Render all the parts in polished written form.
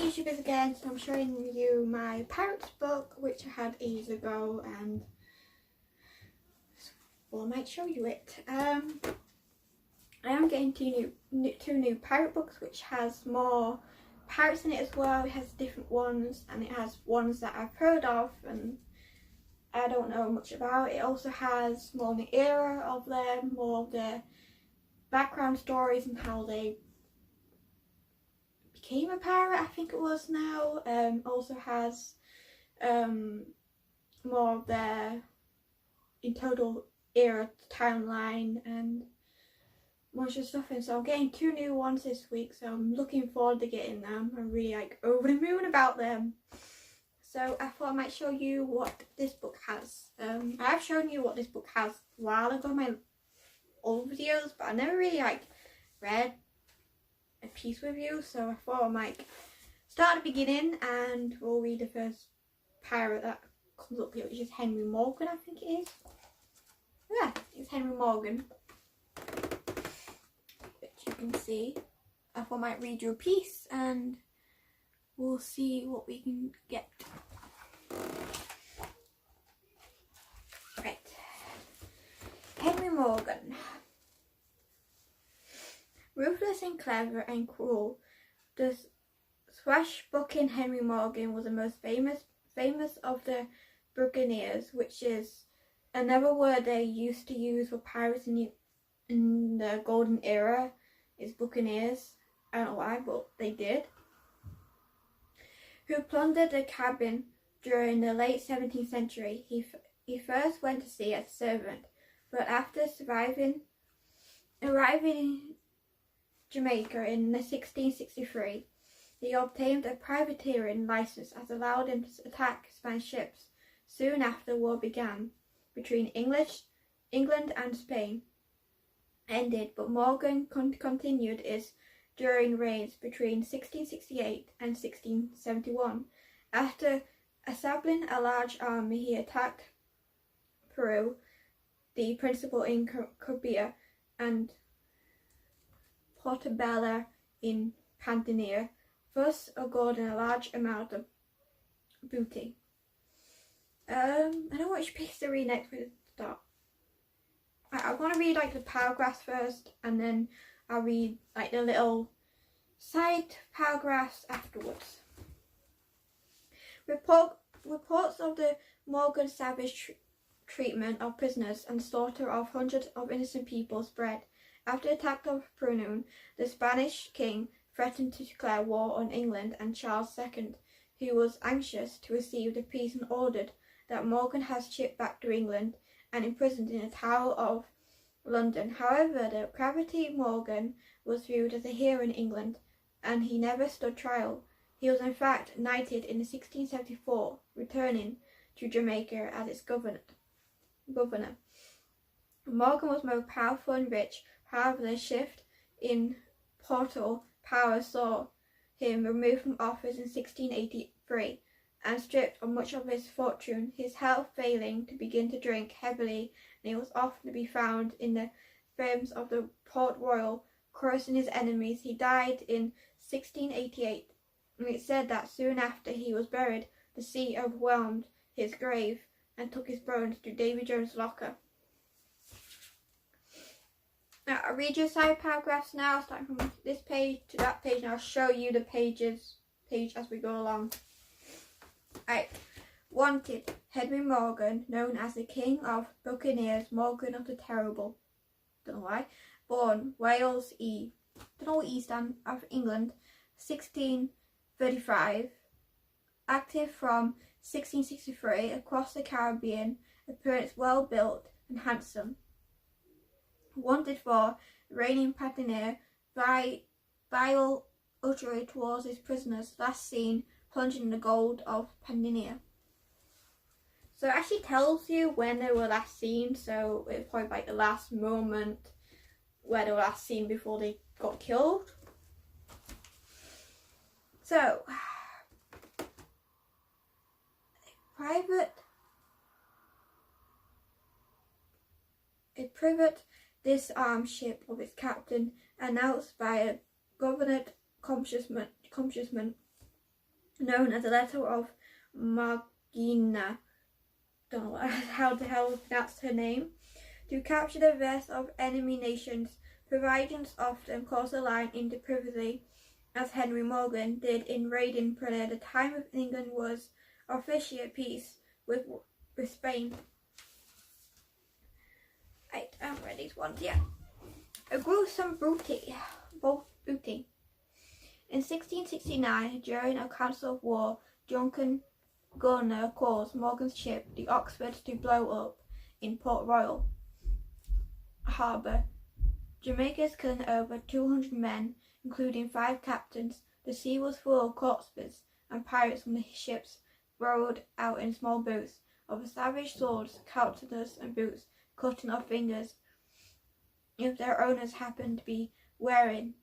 YouTubers again. So I'm showing you my Pirates book, which I had ages ago, and well, I might show you it. I am getting two new pirate books, which has more pirates in it as well. It has different ones, and it has ones that I've heard of and I don't know much about. It also has more of the era of them, more of the background stories and how they became a pirate, I think it was now. Also has more of their in total era timeline and much of stuff. And so I'm getting two new ones this week, so I'm looking forward to getting them. I'm really over the moon about them. So I thought I might show you what this book has. I have shown you what this book has a while ago in my old videos, but I never really read a piece with you, so I thought I might start at the beginning and we'll read the first pirate that comes up here, which is Henry Morgan, I think it is. Yeah, it's Henry Morgan, which you can see. I thought I might read you a piece and we'll see what we can get. Right. Henry Morgan. Ruthless and clever and cruel, the swashbuckling Henry Morgan was the most famous of the buccaneers, which is another word they used to use for pirates in the golden era, is buccaneers. I don't know why, but they did. Who plundered the Caribbean during the late 17th century. He first went to sea as a servant, but after arriving in Jamaica in 1663, he obtained a privateering license that allowed him to attack Spanish ships. Soon after, war began between England and Spain ended, but Morgan continued his enduring reigns between 1668 and 1671. After assembling a large army, he attacked Peru, the principal in Caribbia, and Portobello in Pantanea, thus awarding a large amount of booty. I don't know which piece to read next with the start. I want to read the paragraphs first, and then I'll read the little side paragraphs afterwards. Reports of the Morgan savage treatment of prisoners and slaughter of hundreds of innocent people spread. After the attack of Peru, the Spanish king threatened to declare war on England, and Charles II, who was anxious to receive the peace, and ordered that Morgan has shipped back to England and imprisoned in the Tower of London. However, the crafty Morgan was viewed as a hero in England, and he never stood trial. He was in fact knighted in 1674, returning to Jamaica as its governor. Morgan was more powerful and rich. However, the shift in Portal power saw him removed from office in 1683 and stripped of much of his fortune, his health failing, to begin to drink heavily, and he was often to be found in the frames of the Port Royal, cursing his enemies. He died in 1688, and it said that soon after he was buried, the sea overwhelmed his grave and took his bones to Davy Jones' locker. Now, I'll read you side paragraphs now, starting from this page to that page, and I'll show you the page as we go along. Right. Wanted, Henry Morgan, known as the King of Buccaneers, Morgan of the Terrible. Don't know why. Born Wales E. Don't know what E stands of England, 1635. Active from 1663 across the Caribbean. Appearance well built and handsome. Wanted for reigning Pantanea, vile uttery towards his prisoners, last seen plunging in the gold of Pantanea. So it actually tells you when they were last seen, so it's probably the last moment where they were last seen before they got killed. So, a private disarmed ship of its captain, announced by a government accomplishment known as the Letter of Magina, don't know how the hell to pronounce her name, to capture the rest of enemy nations. Providence often crossed the line into privacy, as Henry Morgan did in raiding Peru. The time of England was officially at peace with Spain. I haven't read these ones yet. A gruesome booty. In 1669, during a council of war, Duncan Gunner caused Morgan's ship, the Oxford, to blow up in Port Royal Harbour, Jamaica's, killing over 200 men, including 5 captains. The sea was full of corpses, and pirates from the ships rowed out in small boats of savage swords, cutlasses, and boots, cutting off fingers if their owners happened to be wearing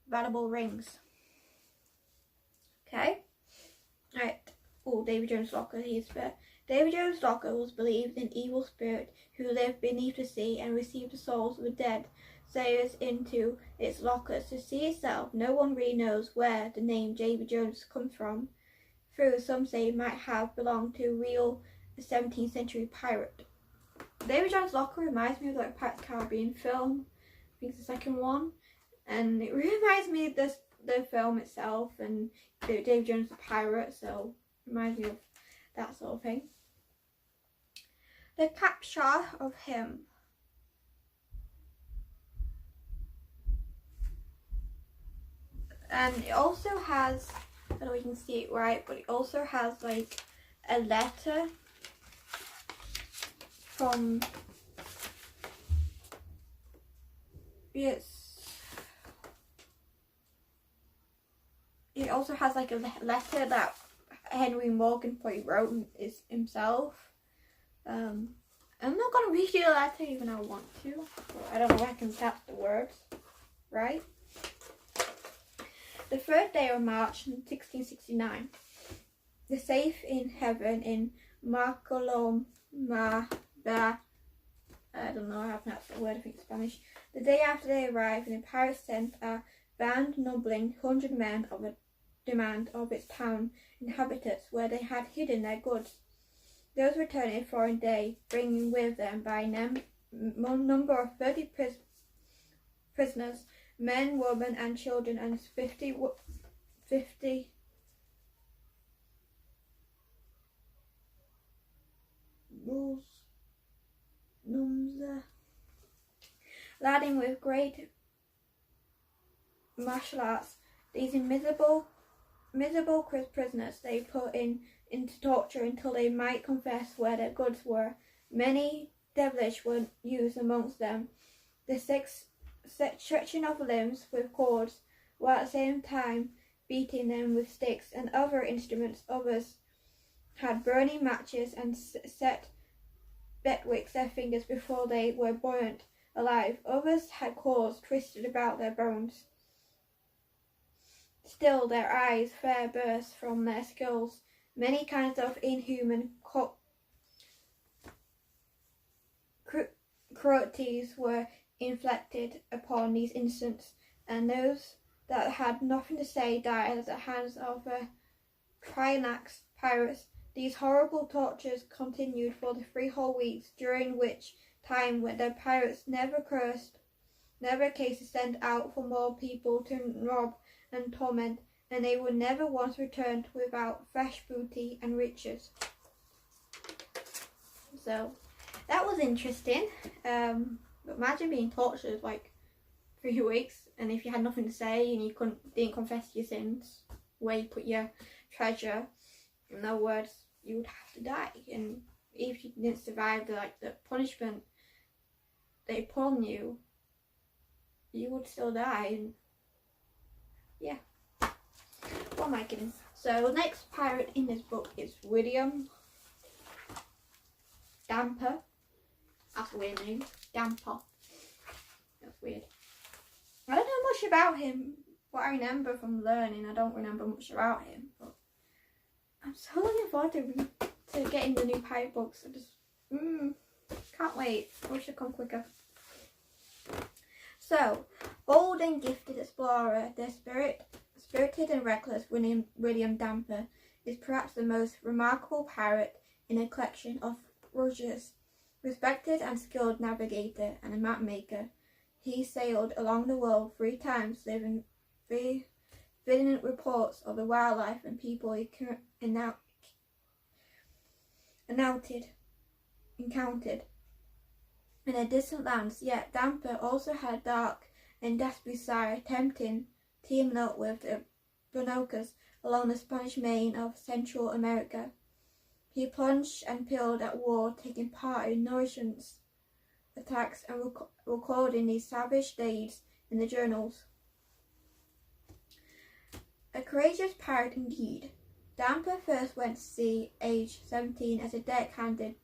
valuable rings. Okay, right. Oh, Davy Jones Locker, he's fair. Davy Jones Locker was believed an evil spirit who lived beneath the sea and received the souls of the dead sailors into its lockers. The sea itself, no one really knows where the name Davy Jones comes from, though some say it might have belonged to a real 17th century pirate. Davy Jones Locker reminds me of like Pirates of the Caribbean film. I think it's the second one, and it reminds me of the film itself, and Davy Jones the pirate, so it reminds me of that sort of thing. The capture of him. And it also has, I don't know if you can see it right, but it also has like a letter from, it also has like a letter that Henry Morgan probably wrote himself. I'm not going to read you the letter even though I want to. I don't know if I can tap the words right. The 3rd day of March 1669, the safe in heaven in Marcoloma, I don't know how to pronounce that word, I think it's Spanish. The day after they arrived, the pirates sent a band numbering 100 men of a demand of its town inhabitants, where they had hidden their goods. Those returned the following day, bringing with them by number of 30 prisoners, men, women, and children, and 50 rules. Laden with great martial arts. These miserable prisoners they put into torture until they might confess where their goods were. Many devilish were used amongst them. The stretching of limbs with cords, while at the same time beating them with sticks and other instruments. Others had burning matches and set Betwix their fingers before they were burnt alive. Others had claws twisted about their bones. Still their eyes fair burst from their skulls. Many kinds of inhuman cruelties were inflicted upon these innocents, and those that had nothing to say died at the hands of the Trynax pirates. These horrible tortures continued for the 3 whole weeks, during which time the pirates never cases sent out for more people to rob and torment, and they would never once return without fresh booty and riches. So that was interesting. But imagine being tortured like 3 weeks, and if you had nothing to say and you didn't confess your sins, where you put your treasure, in other words, you would have to die. And if you didn't survive the punishment they put on you, you would still die. And yeah, what am I kidding? So the next pirate in this book is William Damper. That's a weird name. Damper. That's weird. I don't know much about him. What I remember from learning, I don't remember much about him. But I'm so looking forward to getting the new pirate books. I just can't wait. I wish it'd come quicker. So, bold and gifted explorer, the spirited and reckless William Damper is perhaps the most remarkable pirate in a collection of Rogers. Respected and skilled navigator and a map maker, he sailed along the world 3 times, living brilliant reports of the wildlife and people he encountered in the distant lands. Yet Dampier also had a dark and desperate side, teaming up with the Bonocas along the Spanish Main of Central America. He plunged and pilled at war, taking part in Norwegians' attacks and recording these savage deeds in the journals. A courageous pirate indeed. Dampier first went to sea aged 17 as a deck-handed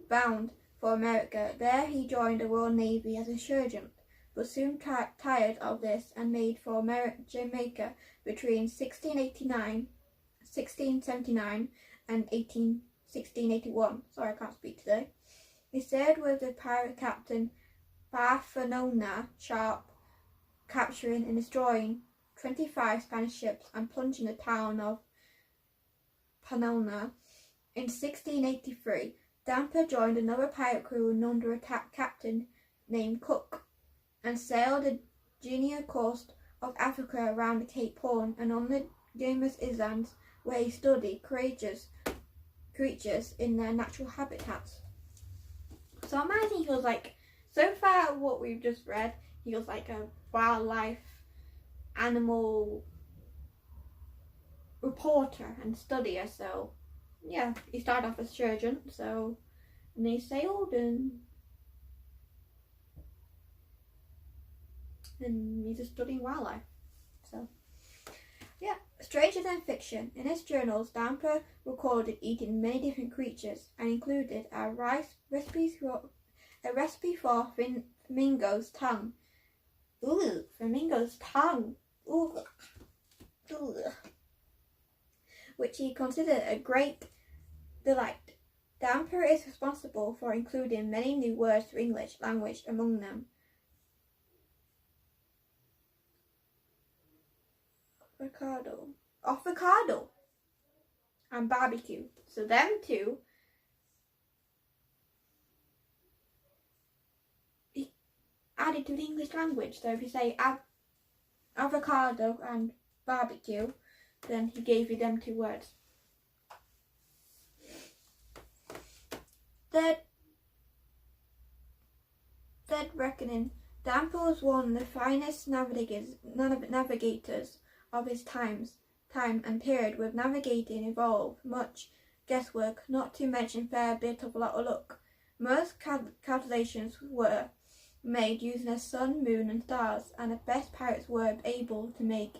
bound for America. There he joined the Royal Navy as a sergeant, but soon tired of this and made for Jamaica between 1679 and 1681. Sorry, I can't speak today. He sailed with the pirate captain Bartholomew Sharp, capturing and destroying 25 Spanish ships and plunging the town of Panona. In 1683, Dampier joined another pirate crew under a captain named Cook and sailed the Guinea coast of Africa around the Cape Horn and on the Guimaras Islands, where he studied creatures in their natural habitats. So I imagine he was like, so far what we've just read, he was like a wildlife animal reporter and studier. So yeah, he started off as sergeant, and they sailed and he's just studying wildlife. So yeah, stranger than fiction. In his journals, Dampier recorded eating many different creatures and included a recipe for flamingo's tongue. Ooh, flamingo's tongue. Ooh. Ooh. Which he considered a great delight. Dampier is responsible for including many new words to English language, among them avocado, and barbecue. So them two, he added to the English language. So if you say avocado and barbecue, then he gave you them 2 words. Third reckoning, Dampier was one of the finest navigators of his time and period, with navigating involved much guesswork, not to mention fair bit of luck. Most calculations were made using the sun, moon and stars, and the best pirates were able to make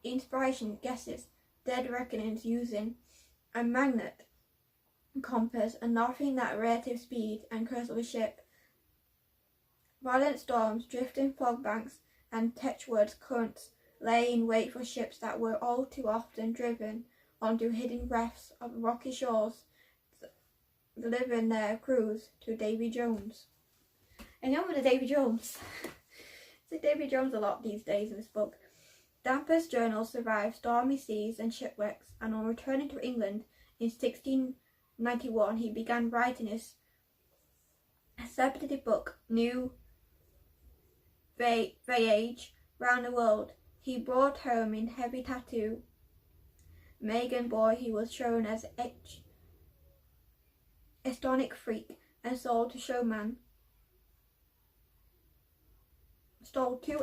inspiration guesses, dead reckonings using a magnet, compass, and nothing that relative speed and course of a ship. Violent storms, drifting fog banks, and tetchward currents lay in wait for ships that were all too often driven onto hidden reefs of rocky shores, delivering their crews to Davy Jones. And you remember the Davy Jones? It's Davy Jones a lot these days in this book. Dampier's journals survived stormy seas and shipwrecks, and on returning to England in 1691, he began writing his celebrated book, New Voyage Round the World. He brought home in heavy tattoo Megan boy he was shown as Estonic freak and sold to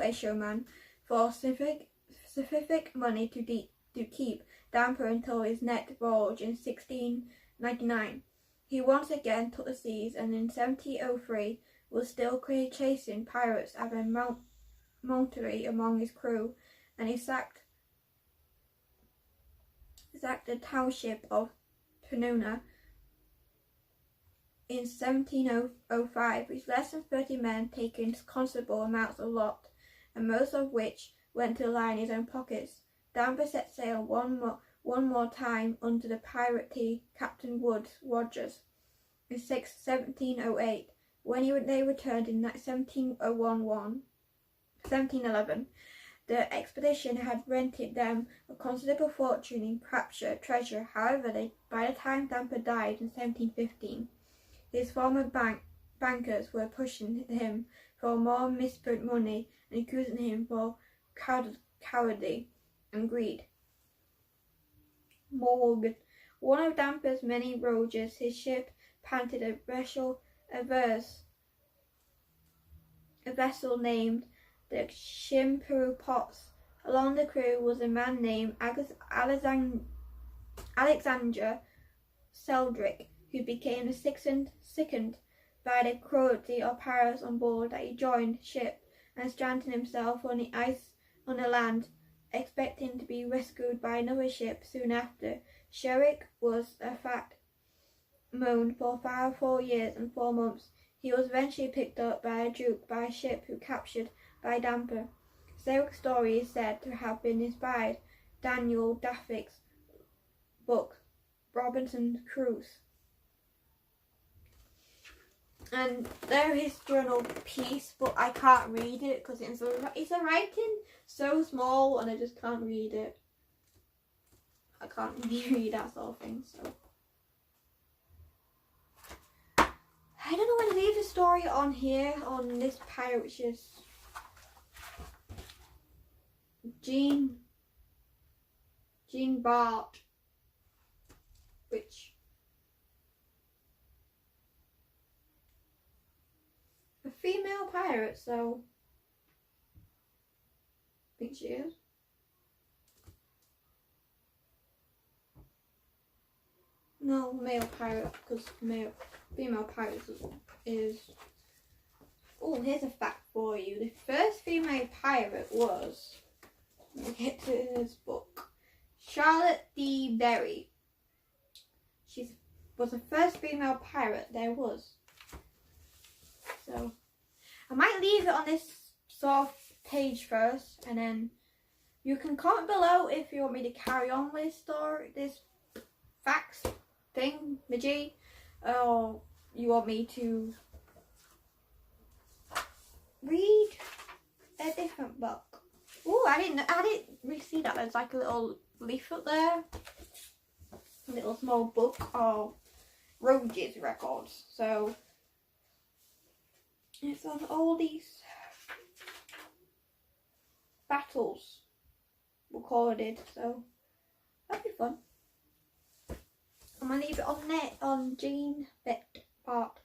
a showman for specific money to keep Dampier until his next voyage in 1699. He once again took the seas, and in 1703 was still chasing pirates at a montery among his crew, and he sacked the township of Panona in 1705, with less than 30 men taking considerable amounts of lot, and most of which went to line his own pockets. Dampier set sail one more time under the piratey Captain Woodes Rogers in 1708. When they returned in 1711, The expedition had rented them a considerable fortune in captured treasure. However, by the time Dampier died in 1715, his former bankers were pushing him for more misspent money and accusing him for cowardice and greed. Morgan. One of Dampier's many voyages, his ship panted a vessel named the Shimperu Potts. Along the crew was a man named Alexander Seldrick, who became sickened by the cruelty of pirates on board that he joined ship and stranded himself on the ice on the land, expecting to be rescued by another ship soon after. Sherrick was a fact known for 4 years and 4 months. He was eventually picked up by a Duke by a ship who captured by Dampier. Sherrick's story is said to have been inspired Daniel Daffick's book Robinson Crusoe. And there is journal piece, but I can't read it because it's a writing so small and I just can't read it. I can't really read that sort of thing, so I don't know when to leave the story on here on this pirate, which is Jean Bart, which a female pirate, so I think she is. No, male pirate, because female pirate is. Oh, here's a fact for you. The first female pirate was, let me get to this book, Charlotte D. Berry. She was the first female pirate there was. So I might leave it on this sort of page first, and then you can comment below if you want me to carry on with this story, this facts thing, Majie, or you want me to read a different book. Oh, I didn't really see that. There's like a little leaflet there, a little small book of Roge's records. So it's on all these battles recorded. So that'd be fun. I'm gonna leave it on net on Jean Bart.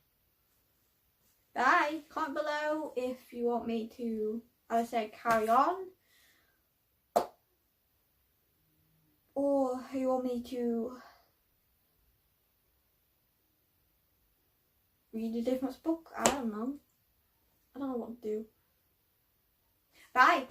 Bye. Comment below if you want me to, as I said, carry on, or you want me to read a different book. I don't know what to do. Bye.